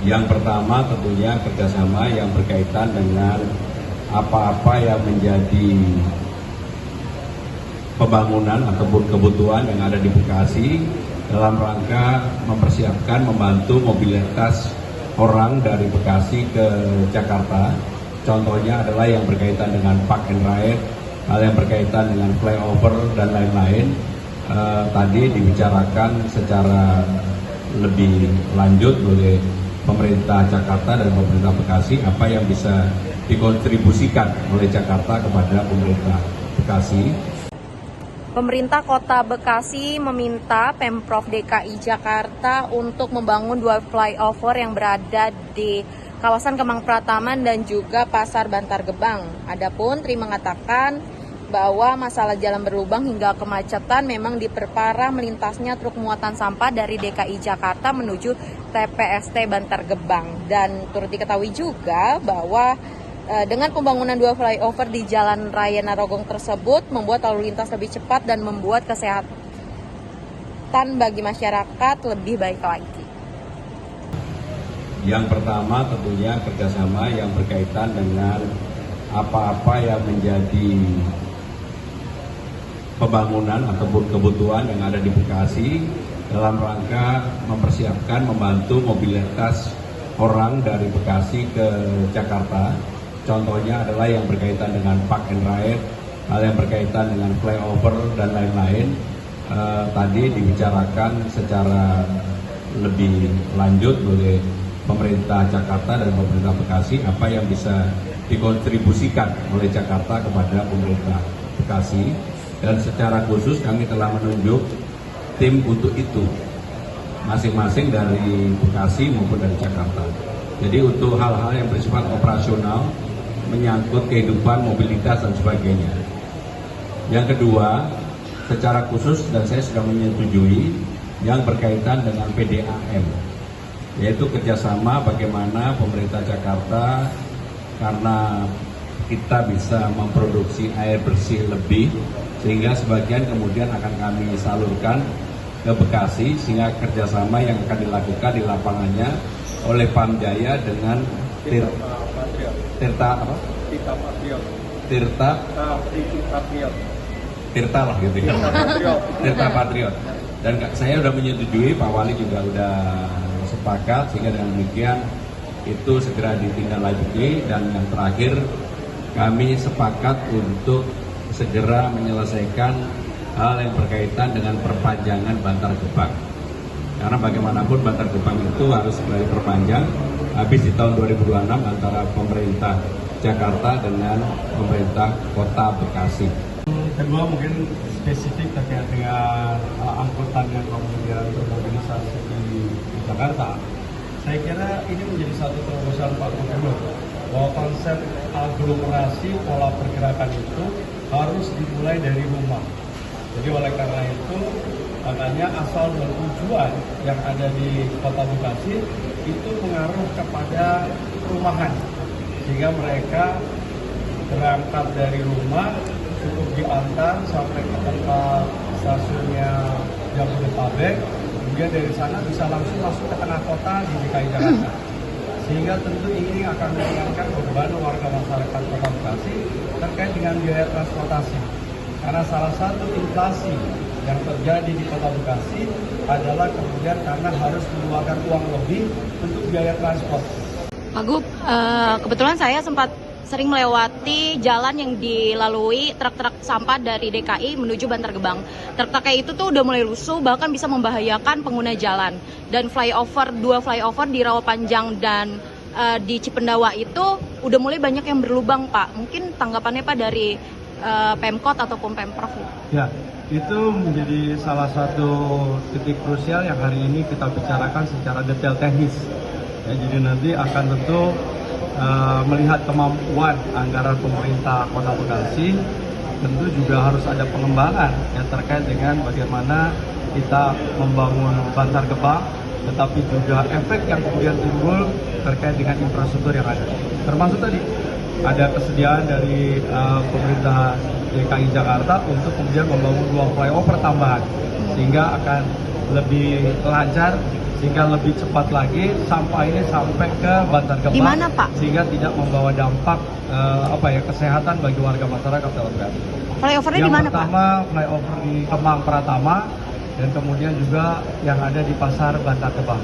Yang pertama tentunya kerjasama yang berkaitan dengan apa-apa yang menjadi pembangunan ataupun kebutuhan yang ada di Bekasi dalam rangka mempersiapkan membantu mobilitas orang dari Bekasi ke Jakarta. Contohnya adalah yang berkaitan dengan park and ride, hal yang berkaitan dengan flyover dan lain-lain. Tadi dibicarakan secara lebih lanjut oleh pemerintah Jakarta dan pemerintah Bekasi apa yang bisa dikontribusikan oleh Jakarta kepada pemerintah Bekasi. Pemerintah Kota Bekasi meminta Pemprov DKI Jakarta untuk membangun 2 flyover yang berada di kawasan Kemang Prataman dan juga Pasar Bantar Gebang. Adapun Tri mengatakan bahwa masalah jalan berlubang hingga kemacetan memang diperparah melintasnya truk muatan sampah dari DKI Jakarta menuju TPST Bantar Gebang. Dan turut diketahui juga bahwa dengan pembangunan 2 flyover di Jalan Raya Narogong tersebut membuat lalu lintas lebih cepat dan membuat kesehatan bagi masyarakat lebih baik lagi. Yang pertama tentunya kerjasama yang berkaitan dengan apa-apa yang menjadi pembangunan ataupun kebutuhan yang ada di Bekasi dalam rangka mempersiapkan membantu mobilitas orang dari Bekasi ke Jakarta. Contohnya adalah yang berkaitan dengan park and ride, hal yang berkaitan dengan flyover dan lain-lain. Tadi dibicarakan secara lebih lanjut oleh pemerintah Jakarta dan pemerintah Bekasi apa yang bisa dikontribusikan oleh Jakarta kepada pemerintah Bekasi. Dan secara khusus kami telah menunjuk tim untuk itu, masing-masing dari Bekasi maupun dari Jakarta. Jadi untuk hal-hal yang bersifat operasional, menyangkut kehidupan, mobilitas, dan sebagainya. Yang kedua, secara khusus dan saya sudah menyetujui yang berkaitan dengan PDAM, yaitu kerjasama bagaimana pemerintah Jakarta, karena kita bisa memproduksi air bersih lebih, sehingga sebagian kemudian akan kami salurkan ke Bekasi, sehingga kerjasama yang akan dilakukan di lapangannya oleh Pamjaya dengan Tirta lah gitu ya. Tirta Patriot. Dan saya sudah menyetujui, Pak Wali juga sudah sepakat, sehingga dengan demikian itu segera ditindaklanjuti. Dan yang terakhir, kami sepakat untuk segera menyelesaikan hal yang berkaitan dengan perpanjangan Bantar Gebang. Karena bagaimanapun Bantar Gebang itu harus segera diperpanjang habis di tahun 2026 antara pemerintah Jakarta dengan pemerintah Kota Bekasi. Kedua mungkin spesifik terkait dengan angkutan yang kemudian bermobilisasi di Jakarta. Saya kira ini menjadi satu terobosan Pak Gubernur bahwa konsep aglomerasi pola pergerakan itu harus dimulai dari rumah. Jadi oleh karena itu makanya asal dan tujuan yang ada di Kota Bekasi itu mengaruh kepada perumahan, sehingga mereka berangkat dari rumah cukup diantar sampai ke tempat stasiunnya Jabodetabek, kemudian dari sana bisa langsung masuk ke tengah kota di DKI Jakarta. Sehingga tentu ini akan meringankan beban warga masyarakat Kota Bekasi terkait dengan biaya transportasi. Karena salah satu inflasi yang terjadi di Kota Bekasi adalah kemudian karena harus mengeluarkan uang lebih untuk biaya transport. Pak Gub, kebetulan saya sempat sering melewati jalan yang dilalui truk-truk sampah dari DKI menuju Bantar Gebang. Truk-truk kayak itu tuh udah mulai lusuh, bahkan bisa membahayakan pengguna jalan. Dan flyover, 2 flyover di Rawapanjang dan di Cipendawa itu udah mulai banyak yang berlubang, Pak. Mungkin tanggapannya Pak dari Pemkot ataupun Pemprov? Ya, itu menjadi salah satu titik krusial yang hari ini kita bicarakan secara detail teknis. Ya, jadi nanti akan tentu melihat kemampuan anggaran pemerintah Kota Bekasi, tentu juga harus ada pengembangan yang terkait dengan bagaimana kita membangun Bantar Gebang, tetapi juga efek yang kemudian timbul terkait dengan infrastruktur yang ada. Termasuk tadi ada kesediaan dari pemerintah DKI Jakarta untuk kemudian membangun 2 flyover tambahan, sehingga akan lebih lancar sehingga lebih cepat lagi sampah ini sampai ke Bantar Gebang. Di mana, Pak? Sehingga tidak membawa dampak kesehatan bagi warga masyarakat. Flyovernya di Yang mana, Pak? pertama flyover di Kemang Pratama dan kemudian juga yang ada di Pasar Bantar Gebang.